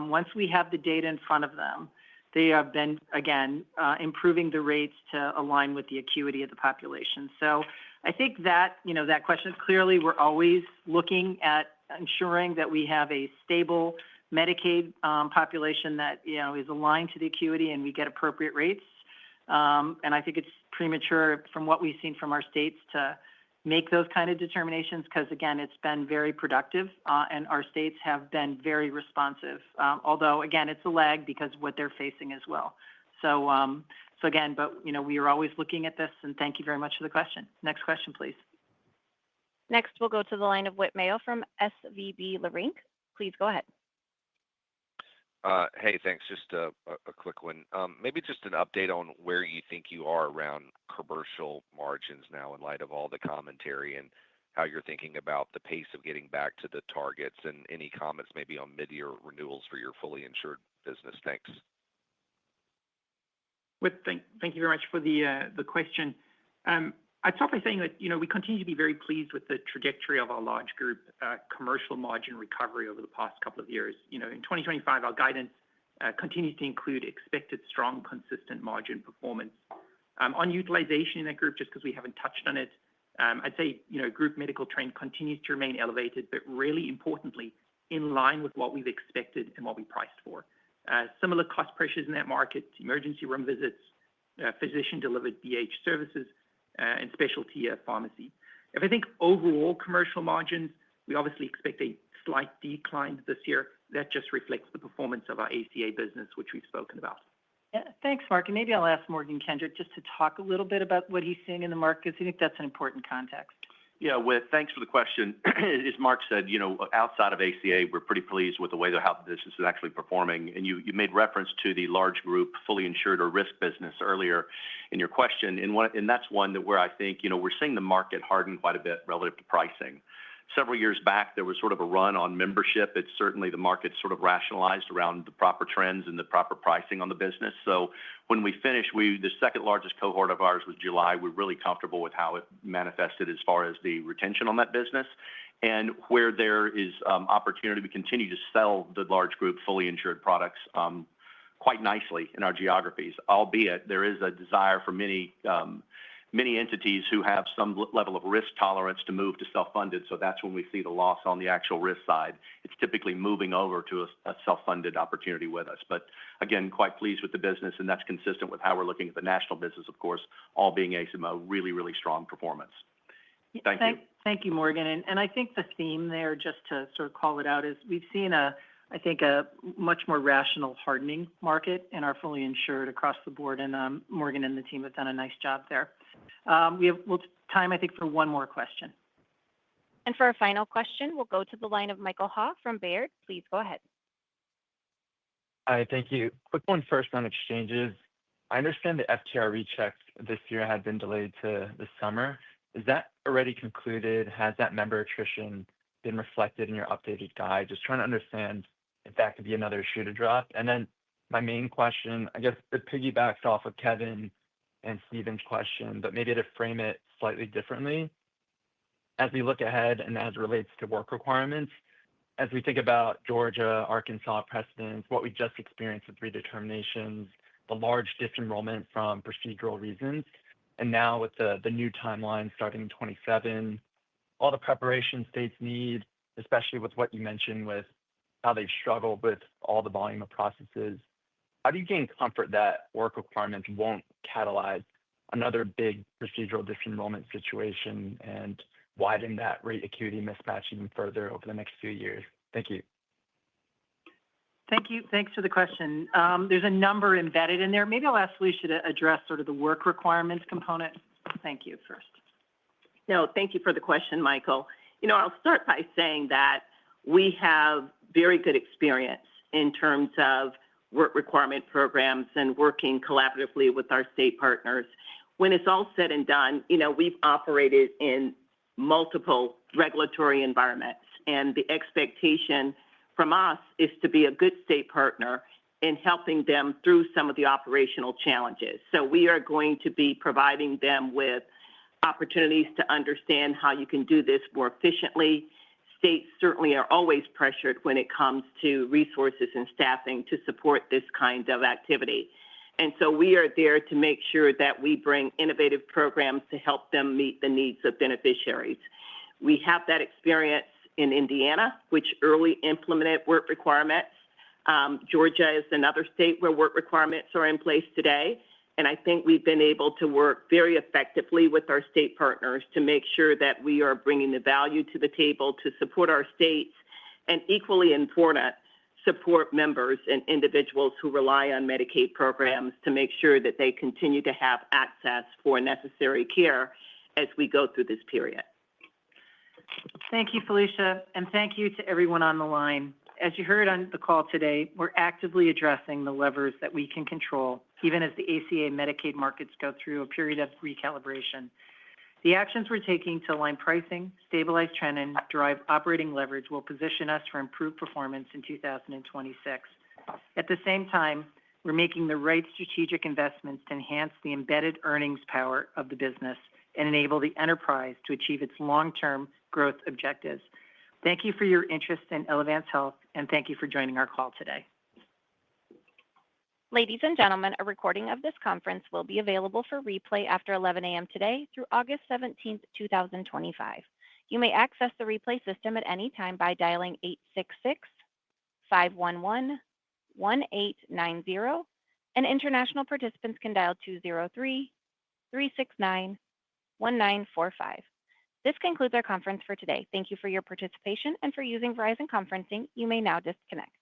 Once we have the data in front of them, they have been, again, improving the rates to align with the acuity of the population. So I think that, that question, clearly we're always looking at ensuring that we have a stable Medicaid population that, is aligned to the acuity and we get appropriate rates. And I think it's premature from what we've seen from our states to make those kind of determinations because, again, it's been very productive and our states have been very responsive. Although, again, it's a lag because of what they're facing as well. So again, but, we are always looking at this, and thank you very much for the question. Next question, please. Next, we'll go to the line of Whit Mayo from SVB Leerink. Please go ahead. Hey, thanks. Just a quick one. Maybe just an update on where you think you are around commercial margins now in light of all the commentary and how you're thinking about the pace of getting back to the targets and any comments maybe on mid-year renewals for your fully insured business. Thanks. Thank you very much for the question. I'd start by saying that, we continue to be very pleased with the trajectory of our large group commercial margin recovery over the past couple of years. In 2025, our guidance continues to include expected strong, consistent margin performance. On utilization in that group, just because we haven't touched on it, I'd say, group medical trend continues to remain elevated, but really importantly, in line with what we've expected and what we priced for. Similar cost pressures in that market, emergency room visits, physician-delivered BH services, and specialty pharmacy. If I think overall commercial margins, we obviously expect a slight decline this year. That just reflects the performance of our ACA business, which we've spoken about. Yeah, thanks, Mark. And maybe I'll ask Morgan Kendrick just to talk a little bit about what he's seeing in the markets. I think that's an important context. Yeah, thanks for the question. As Mark said, outside of ACA, we're pretty pleased with the way how the business is actually performing. And you made reference to the large group fully insured or risk business earlier in your question. And that's one where I think, we're seeing the market harden quite a bit relative to pricing. Several years back, there was sort of a run on membership. It's certainly the market sort of rationalized around the proper trends and the proper pricing on the business. So when we finished, the second largest cohort of ours was July. We're really comfortable with how it manifested as far as the retention on that business. And where there is opportunity, we continue to sell the large group fully insured products quite nicely in our geographies, albeit there is a desire for many entities who have some level of risk tolerance to move to self-funded. So that's when we see the loss on the actual risk side. It's typically moving over to a self-funded opportunity with us. But again, quite pleased with the business, and that's consistent with how we're looking at the national business, of course, all being a really, really strong performance. Thank you. Thank you, Morgan. And I think the theme there, just to sort of call it out, is we've seen a much more rational hardening market in our fully insured across the board. And Morgan and the team have done a nice job there. We have time, I think, for one more question. And for our final question, we'll go to the line of Michael Ha from Baird. Please go ahead. Hi, thank you. Quick one first on exchanges. I understand the FTR rechecks this year had been delayed to the summer. Is that already concluded? Has that member attrition been reflected in your updated guide? Just trying to understand if that could be another shoe to drop. And then my main question, I guess it piggybacks off of Kevin and Stephen's question, but maybe to frame it slightly differently. As we look ahead and as it relates to work requirements, as we think about Georgia, Arkansas precedents, what we just experienced with redeterminations, the large disenrollment from procedural reasons, and now with the new timeline starting in 27, all the preparation states need, especially with what you mentioned with how they've struggled with all the volume of processes. How do you gain comfort that work requirements won't catalyze another big procedural disenrollment situation and widen that rate acuity mismatch even further over the next few years? Thank you. Thank you. Thanks for the question. There's a number embedded in there. Maybe I'll ask Felicia to address sort of the work requirements component. Thank you first. No, thank you for the question, Michael. I'll start by saying that we have very good experience in terms of work requirement programs and working collaboratively with our state partners. When it's all said and done, we've operated in multiple regulatory environments, and the expectation from us is to be a good state partner in helping them through some of the operational challenges. So we are going to be providing them with opportunities to understand how you can do this more efficiently, states certainly are always pressured when it comes to resources and staffing to support this kind of activity. And so we are there to make sure that we bring innovative programs to help them meet the needs of beneficiaries. We have that experience in Indiana, which early implemented work requirements. Georgia is another state where work requirements are in place today. And I think we've been able to work very effectively with our state partners to make sure that we are bringing the value to the table to support our states and, equally important, support members and individuals who rely on Medicaid programs to make sure that they continue to have access for necessary care as we go through this period. Thank you, Felicia, and thank you to everyone on the line. As you heard on the call today, we're actively addressing the levers that we can control, even as the ACA Medicaid markets go through a period of recalibration. The actions we're taking to align pricing, stabilize trend, and drive operating leverage will position us for improved performance in 2026. At the same time, we're making the right strategic investments to enhance the embedded earnings power of the business and enable the enterprise to achieve its long-term growth objectives. Thank you for your interest in Elevance Health, and thank you for joining our call today. Ladies and gentlemen, a recording of this conference will be available for replay after 11 a.m. today through August 17th, 2025. You may access the replay system at any time by dialing 866-511-1890, and international participants can dial 203-369-1945. This concludes our conference for today. Thank you for your participation and for using Verizon Conferencing. You may now disconnect.